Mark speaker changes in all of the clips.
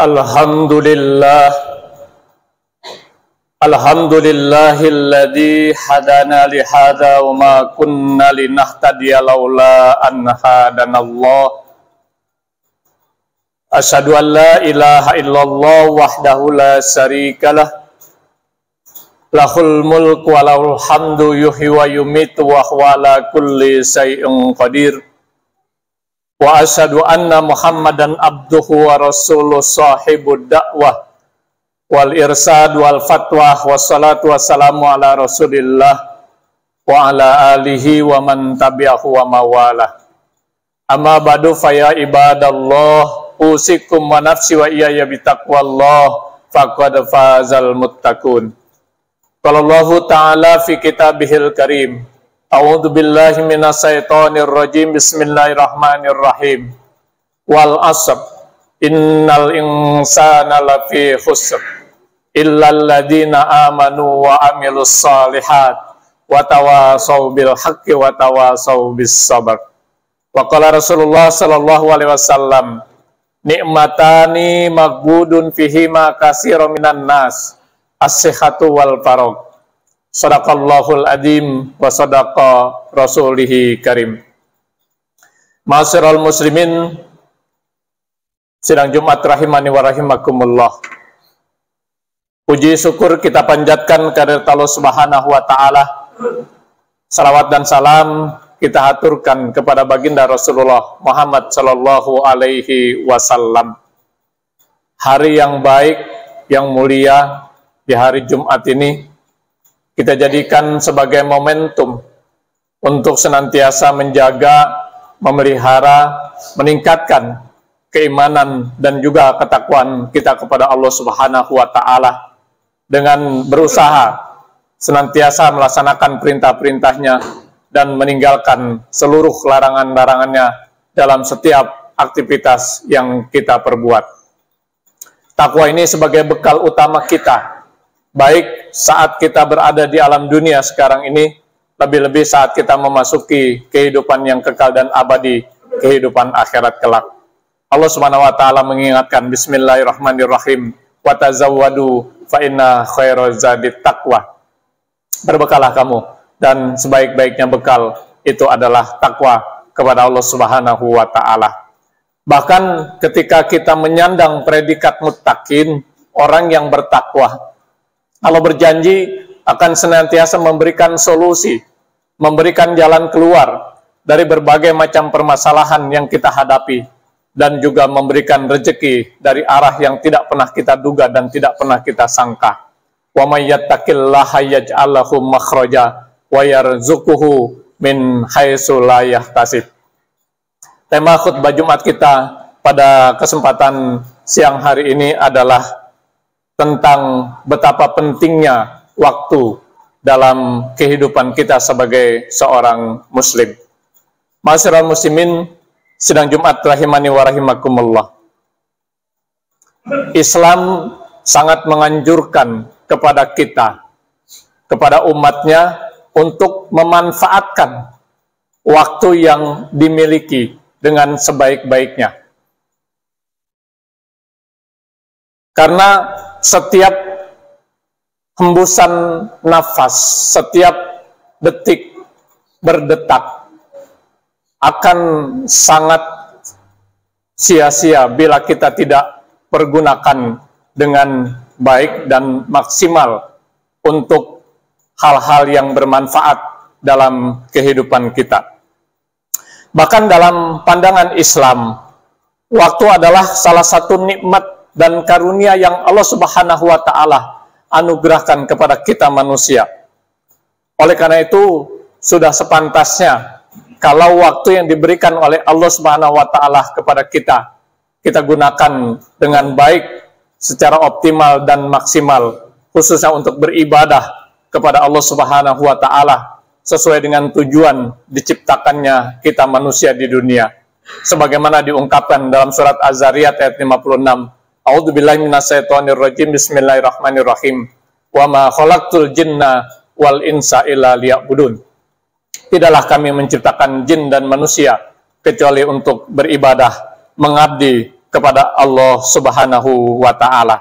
Speaker 1: Alhamdulillah, alhamdulillahilladzi hadana li hadza wa ma kunna linahtadiya laula an hadanallah. Asyhadu an la ilaha illallah wahdahu la syarikalah, lahul mulku wa lahul hamdu yuhyi wa yumitu wa huwa ala kulli syai'in qadir. Wa asyhadu anna Muhammadan abduhu wa rasuluh sahibud da'wah wal irsad wal fatwa wassalatu wassalamu ala rasulillah wa ala alihi wa man tabi'ahu wa mawalah. Amma ba'du fa ya ibadallah, usikum wa nafsi wa iyaya bitaqwallah faqad fazal muttaqun. Qala Allahu ta'ala fi kitabihil karim, a'udzu billahi minasyaitonir rajim, bismillahirrahmanirrahim. Wal 'asr, innal insana lafi khusr illal ladzina amanu wa amilus shalihat wa tawasaw bil haqqi wa tawasaw bis sabr. Wa qala Rasulullah sallallahu alaihi wasallam, nikmatani maghbudun fihima katsiran minan nas, as-sihhatu wal faragh. Sadaqallahul adzim wa sadaqa rasulihi karim. Ma'asyiral muslimin, sidang Jumat rahimani wa rahimakumullah. Puji syukur kita panjatkan kehadirat Allah Subhanahu wa taala. Salawat dan salam kita haturkan kepada baginda Rasulullah Muhammad sallallahu alaihi wasallam. Hari yang baik, yang mulia di hari Jumat ini kita jadikan sebagai momentum untuk senantiasa menjaga, memelihara, meningkatkan keimanan dan juga ketakwaan kita kepada Allah Subhanahu wa taala dengan berusaha senantiasa melaksanakan perintah-perintahnya dan meninggalkan seluruh larangan-larangannya dalam setiap aktivitas yang kita perbuat. Takwa ini sebagai bekal utama kita, baik saat kita berada di alam dunia sekarang ini, lebih-lebih saat kita memasuki kehidupan yang kekal dan abadi, kehidupan akhirat kelak. Allah Subhanahu wa taala mengingatkan, bismillahirrahmanirrahim, wa tazawwadu fa inna khairaz zadit taqwa. Berbekalah kamu, dan sebaik-baiknya bekal itu adalah takwa kepada Allah Subhanahu wa taala. Bahkan ketika kita menyandang predikat muttaqin, orang yang bertakwa, Allah berjanji akan senantiasa memberikan solusi, memberikan jalan keluar dari berbagai macam permasalahan yang kita hadapi, dan juga memberikan rezeki dari arah yang tidak pernah kita duga dan tidak pernah kita sangka. Wa may yattaqillaha yaj'al lahu makhraja wa yarzuquhu min haitsu la yahtasib. Tema khutbah Jumat kita pada kesempatan siang hari ini adalah tentang betapa pentingnya waktu dalam kehidupan kita sebagai seorang muslim. Ma'asyiral muslimin, sidang Jumat rahimani wa rahimakumullah. Islam sangat menganjurkan kepada kita, kepada umatnya, untuk memanfaatkan waktu yang dimiliki dengan sebaik-baiknya. Karena setiap hembusan nafas, setiap detik berdetak akan sangat sia-sia bila kita tidak pergunakan dengan baik dan maksimal untuk hal-hal yang bermanfaat dalam kehidupan kita. Bahkan dalam pandangan Islam, waktu adalah salah satu nikmat dan karunia yang Allah Subhanahu wa taala anugerahkan kepada kita manusia. Oleh karena itu, sudah sepantasnya kalau waktu yang diberikan oleh Allah Subhanahu wa taala kepada kita, kita gunakan dengan baik, secara optimal dan maksimal, khususnya untuk beribadah kepada Allah Subhanahu wa taala sesuai dengan tujuan diciptakannya kita manusia di dunia. Sebagaimana diungkapkan dalam surat Az-Zariyat ayat 56. A'udzubillahi minasyaitonir rajim, bismillahirrahmanirrahim. Wa ma khalaqtul jinna wal insa illa liya'budun. Tidaklah kami menciptakan jin dan manusia kecuali untuk beribadah, mengabdi kepada Allah Subhanahu wa Ta'ala.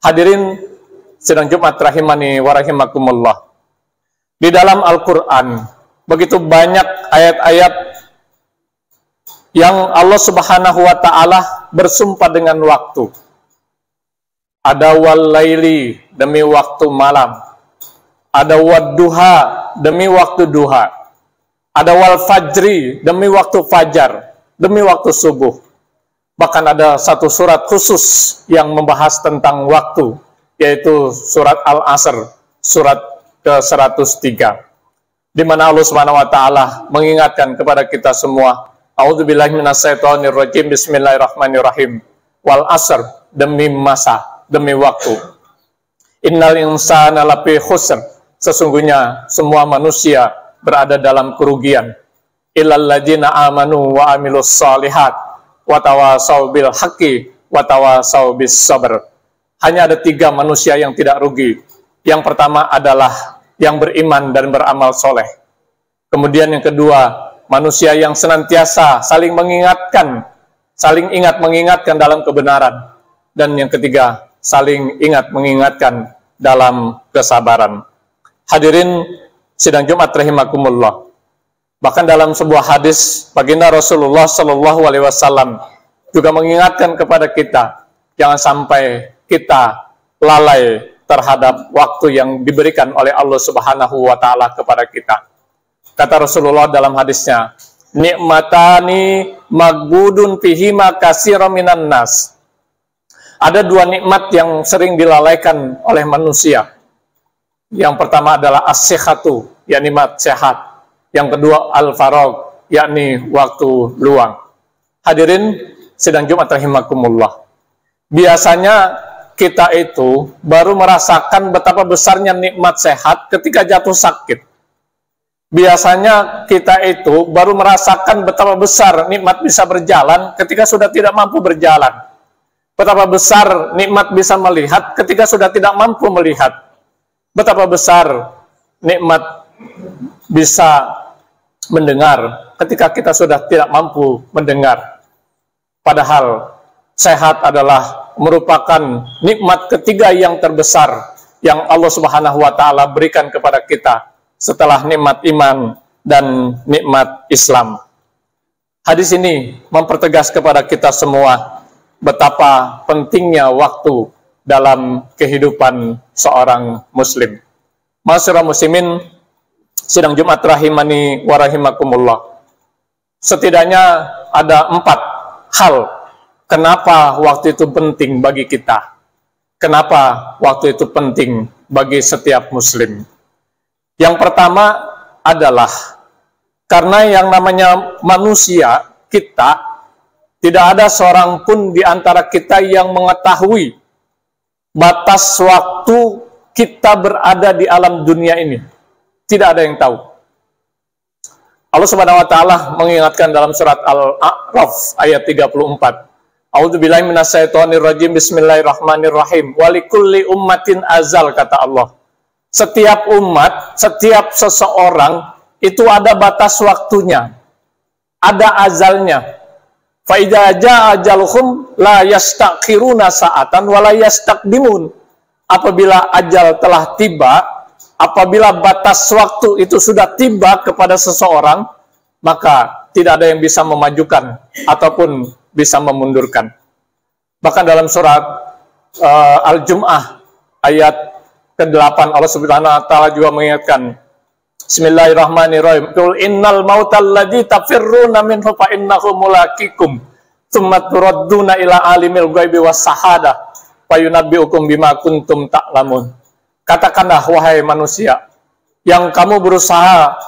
Speaker 1: Hadirin sidang Jumat rahimani wa rahimakumullah. Di dalam Al-Quran begitu banyak ayat-ayat yang Allah Subhanahu wa Ta'ala bersumpah dengan waktu. Ada wal laili, demi waktu malam. Ada wadduha, demi waktu duha. Ada wal fajri, demi waktu fajar, demi waktu subuh. Bahkan ada satu surat khusus yang membahas tentang waktu, yaitu surat Al-Asr, surat ke-103. Di mana Allah Subhanahu wa Ta'ala mengingatkan kepada kita semua, A'udzubillahi minasyaitonirrajim, bismillahirrahmanirrahim. Wal asr, demi masa, demi waktu. Innal insana lafi khusr, sesungguhnya semua manusia berada dalam kerugian. Illal ladzina amanu wa amilus shalihat watawasau bil haqqi watawasau bis sabr. Hanya ada 3 manusia yang tidak rugi. Yang pertama adalah yang beriman dan beramal soleh. Kemudian yang kedua, manusia yang senantiasa saling mengingatkan, saling ingat mengingatkan dalam kebenaran. Dan yang ketiga, saling ingat mengingatkan dalam kesabaran. Hadirin sidang Jumat rahimakumullah. Bahkan dalam sebuah hadis, baginda Rasulullah Shallallahu Alaihi Wasallam juga mengingatkan kepada kita, jangan sampai kita lalai terhadap waktu yang diberikan oleh Allah Subhanahu wa Ta'ala kepada kita. Kata Rasulullah dalam hadisnya, nikmatani magbudun fihima katsiran minan nas. Ada 2 nikmat yang sering dilalaikan oleh manusia. Yang pertama adalah as-sihhatu, yakni nikmat sehat. Yang kedua al-faragh, yakni waktu luang. Hadirin sidang Jumat rahimakumullah. Biasanya kita itu baru merasakan betapa besarnya nikmat sehat ketika jatuh sakit. Biasanya kita itu baru merasakan betapa besar nikmat bisa berjalan ketika sudah tidak mampu berjalan. Betapa besar nikmat bisa melihat ketika sudah tidak mampu melihat. Betapa besar nikmat bisa mendengar ketika kita sudah tidak mampu mendengar. Padahal sehat adalah merupakan nikmat ketiga yang terbesar yang Allah Subhanahu wa Ta'ala berikan kepada kita setelah nikmat iman dan nikmat Islam. Hadis ini mempertegas kepada kita semua betapa pentingnya waktu dalam kehidupan seorang muslim. Ma'asyiral muslimin sidang Jumat rahimani wa rahimakumullah. Setidaknya ada 4 hal kenapa waktu itu penting bagi kita. Kenapa waktu itu penting bagi setiap muslim. Yang pertama adalah karena yang namanya manusia, kita, tidak ada seorang pun di antara kita yang mengetahui batas waktu kita berada di alam dunia ini. Tidak ada yang tahu. Allah Subhanahu wa Ta'ala mengingatkan dalam surat Al-A'raf ayat 34. A'udzubillahi minasyaitonirrajim, bismillahirrahmanirrahim. Walikulli ummatin azal, kata Allah. Setiap umat, setiap seseorang itu ada batas waktunya. Ada azalnya. Fa idza jaa ajaluhum la yastakhiruna sa'atan wa la yastaqdimun. Apabila ajal telah tiba, apabila batas waktu itu sudah tiba kepada seseorang, maka tidak ada yang bisa memajukan ataupun bisa memundurkan. Bahkan dalam surat Al-Jum'ah ayat ke-8 Allah Subhanahu wa Ta'ala juga mengingatkan, Bismillahirrahmanirrahim. Qul innal mautal ladzi tafirruna minhu fa innahu mulaqikum tsumma turadduna ila alimil ghaibi was syahadah fayunabbiukum bima kuntum ta'lamun. Katakanlah wahai manusia yang kamu berusaha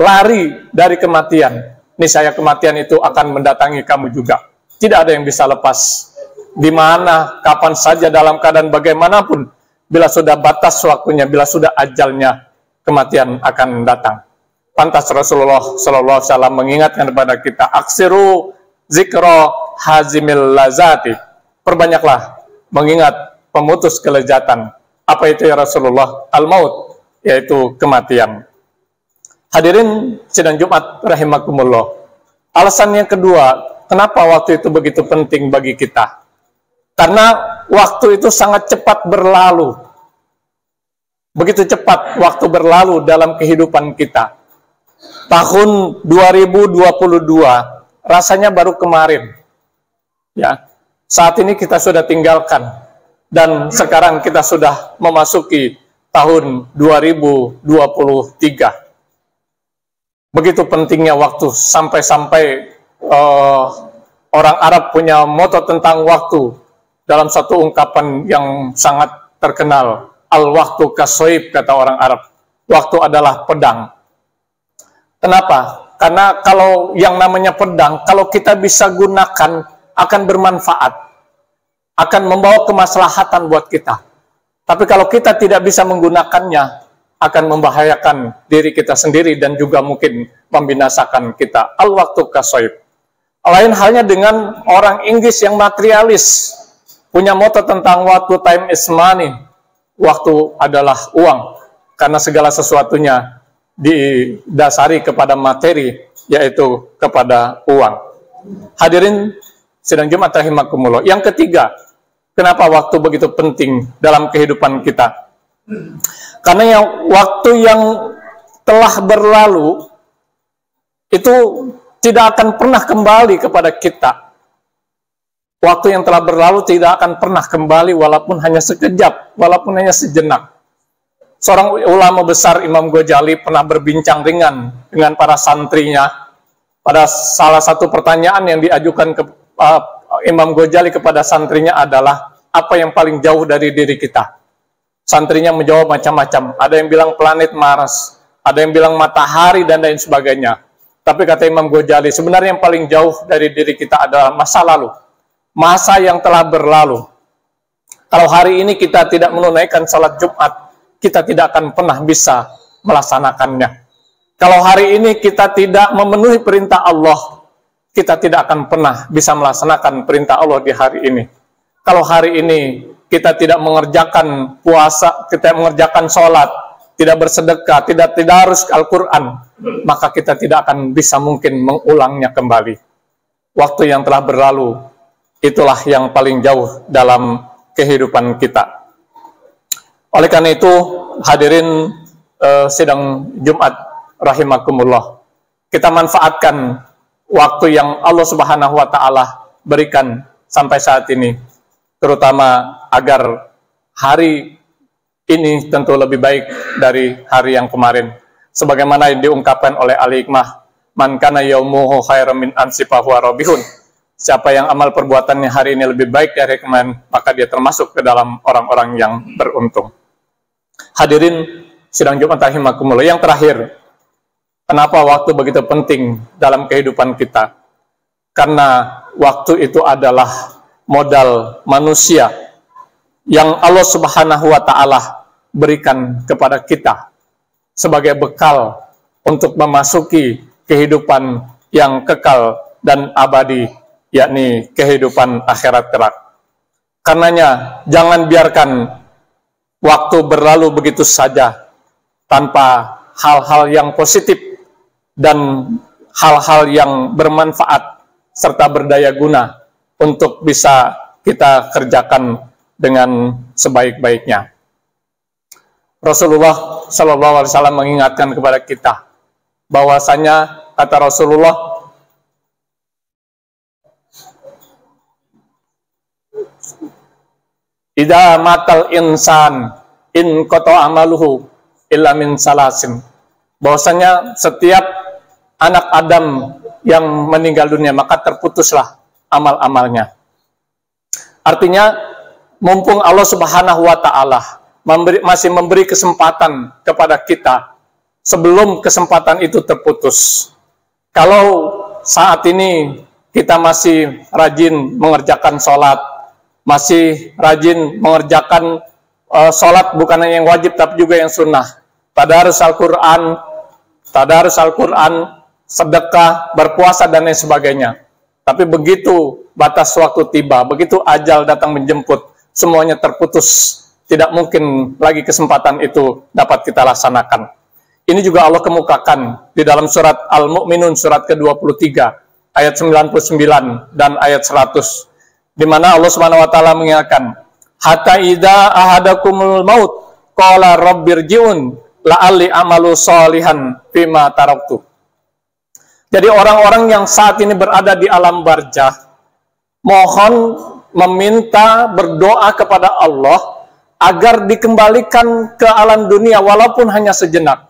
Speaker 1: lari dari kematian, niscaya kematian itu akan mendatangi kamu juga. Tidak ada yang bisa lepas. Di mana, kapan saja, dalam keadaan bagaimanapun, bila sudah batas waktunya, bila sudah ajalnya, kematian akan datang. Pantas Rasulullah SAW mengingatkan kepada kita, aksiru zikro hazimil lazati. Perbanyaklah mengingat pemutus kelezatan. Apa itu ya Rasulullah? Al-maut, yaitu kematian. Hadirin sidang Jumat rahimakumullah. Alasan yang kedua, kenapa waktu itu begitu penting bagi kita? Karena waktu itu sangat cepat berlalu. Begitu cepat waktu berlalu dalam kehidupan kita. Tahun 2022 rasanya baru kemarin. Ya, saat ini kita sudah tinggalkan dan sekarang kita sudah memasuki tahun 2023. Begitu pentingnya waktu, sampai-sampai orang Arab punya moto tentang waktu dalam satu ungkapan yang sangat terkenal. Al-waktu kasoib, kata orang Arab. Waktu adalah pedang. Kenapa? Karena kalau yang namanya pedang, kalau kita bisa gunakan, akan bermanfaat. Akan membawa kemaslahatan buat kita. Tapi kalau kita tidak bisa menggunakannya, akan membahayakan diri kita sendiri dan juga mungkin membinasakan kita. Al-waktu kasoib. Lain halnya dengan orang Inggris yang materialis. Punya moto tentang waktu, time is money. Waktu adalah uang. Karena segala sesuatunya didasari kepada materi, yaitu kepada uang. Hadirin sidang Jumat rahimakumullah. Yang ketiga, kenapa waktu begitu penting dalam kehidupan kita? Karena waktu yang telah berlalu itu tidak akan pernah kembali kepada kita. Waktu yang telah berlalu tidak akan pernah kembali walaupun hanya sekejap, walaupun hanya sejenak. Seorang ulama besar Imam Ghazali pernah berbincang ringan dengan para santrinya. Pada salah satu pertanyaan yang diajukan ke Imam Ghazali kepada santrinya adalah, apa yang paling jauh dari diri kita? Santrinya menjawab macam-macam. Ada yang bilang planet Mars, ada yang bilang matahari dan lain sebagainya. Tapi kata Imam Ghazali, sebenarnya yang paling jauh dari diri kita adalah masa lalu. Masa yang telah berlalu. Kalau hari ini kita tidak menunaikan salat Jumat, kita tidak akan pernah bisa melaksanakannya. Kalau hari ini kita tidak memenuhi perintah Allah, kita tidak akan pernah bisa melaksanakan perintah Allah di hari ini. Kalau hari ini kita tidak mengerjakan puasa, kita mengerjakan sholat, tidak bersedekah, tidak harus Al-Quran, maka kita tidak akan bisa mungkin mengulangnya kembali. Waktu yang telah berlalu, itulah yang paling jauh dalam kehidupan kita. Oleh karena itu, hadirin sidang Jumat rahimakumullah, kita manfaatkan waktu yang Allah Subhanahu wa Ta'ala berikan sampai saat ini, terutama agar hari ini tentu lebih baik dari hari yang kemarin. Sebagaimana yang diungkapkan oleh Al-Hikmah, man kana yaumuhu khairan min amsi fahuwa rabihun. Siapa yang amal perbuatannya hari ini lebih baik dari kemarin, maka dia termasuk ke dalam orang-orang yang beruntung. Hadirin sidang Jumat rahimakumullah. Yang terakhir, kenapa waktu begitu penting dalam kehidupan kita? Karena waktu itu adalah modal manusia yang Allah Subhanahu wa Ta'ala berikan kepada kita sebagai bekal untuk memasuki kehidupan yang kekal dan abadi, yakni kehidupan akhirat kelak. Karenanya jangan biarkan waktu berlalu begitu saja tanpa hal-hal yang positif dan hal-hal yang bermanfaat serta berdaya guna untuk bisa kita kerjakan dengan sebaik-baiknya. Rasulullah SAW mengingatkan kepada kita bahwasanya, kata Rasulullah, idza matal insan in qata amaluhu illa min salasin. Bahwasanya setiap anak Adam yang meninggal dunia maka terputuslah amal-amalnya. Artinya, mumpung Allah Subhanahu wa Ta'ala masih memberi kesempatan kepada kita sebelum kesempatan itu terputus. Kalau saat ini kita masih rajin mengerjakan sholat, masih rajin mengerjakan sholat bukan hanya yang wajib tapi juga yang sunnah, tadarus Al-Quran, sedekah, berpuasa dan lain sebagainya. Tapi begitu batas waktu tiba, begitu ajal datang menjemput, semuanya terputus. Tidak mungkin lagi kesempatan itu dapat kita laksanakan. Ini juga Allah kemukakan di dalam surat Al-Mu'minun surat ke-23 ayat 99 dan ayat 100, di mana Allah Subhanahu wa taala mengingatkan, hatta idza ahadakumul maut qala rabbirji'un la'alli amalu sholihan bima taraktu. Jadi orang-orang yang saat ini berada di alam barzah mohon meminta berdoa kepada Allah agar dikembalikan ke alam dunia walaupun hanya sejenak.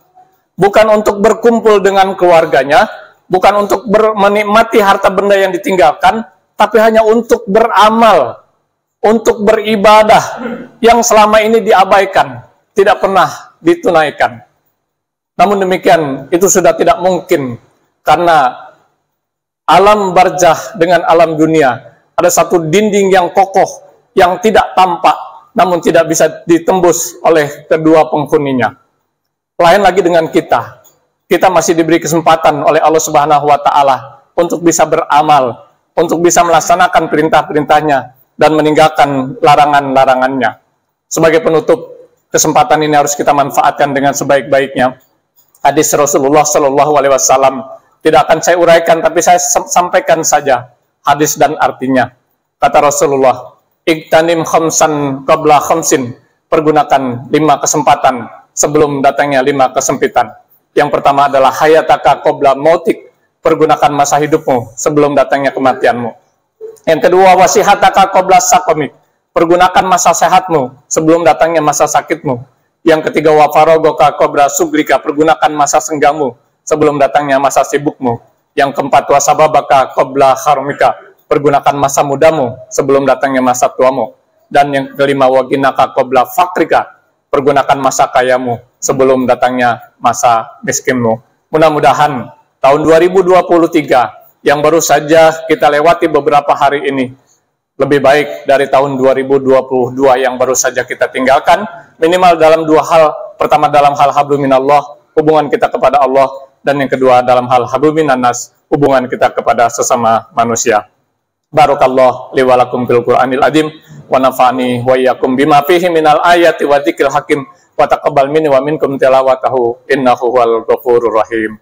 Speaker 1: Bukan untuk berkumpul dengan keluarganya, bukan untuk menikmati harta benda yang ditinggalkan, tapi hanya untuk beramal, untuk beribadah yang selama ini diabaikan, tidak pernah ditunaikan. Namun demikian, itu sudah tidak mungkin, karena alam barzah dengan alam dunia ada satu dinding yang kokoh, yang tidak tampak, namun tidak bisa ditembus oleh kedua penghuninya. Lain lagi dengan kita. Kita masih diberi kesempatan oleh Allah Subhanahu wa taala untuk bisa beramal, untuk bisa melaksanakan perintah-perintahnya dan meninggalkan larangan-larangannya. Sebagai penutup, kesempatan ini harus kita manfaatkan dengan sebaik-baiknya. Hadis Rasulullah Shallallahu alaihi wasallam tidak akan saya uraikan, tapi saya sampaikan saja hadis dan artinya. Kata Rasulullah, "Iktanim khamsan qabla khamsin." Pergunakan 5 kesempatan sebelum datangnya 5 kesempitan. Yang pertama adalah hayataka qabla mautik. Pergunakan masa hidupmu sebelum datangnya kematianmu. Yang kedua, wasihataka qabla saqamik. Pergunakan masa sehatmu sebelum datangnya masa sakitmu. Yang ketiga, wa faragoka qabla sugrika. Pergunakan masa senggammu sebelum datangnya masa sibukmu. Yang keempat, wa sababaka qabla harmika. Pergunakan masa mudamu sebelum datangnya masa tuamu. Dan yang kelima, wa ginaka qabla fakrika. Pergunakan masa kayamu sebelum datangnya masa miskinmu. Mudah-mudahan tahun 2023 yang baru saja kita lewati beberapa hari ini lebih baik dari tahun 2022 yang baru saja kita tinggalkan, minimal dalam 2 hal. Pertama, dalam hal hablum minallah, hubungan kita kepada Allah, dan yang kedua dalam hal hablum minannas, hubungan kita kepada sesama manusia. Barakallahu li wa lakum fil Qur'anil azim wa nafa'ani wa iyyakum bima fihi minal ayati wa dzikril hakim wa taqabbal minni wa minkum tilawatahu innahu huwal ghafurur rahim.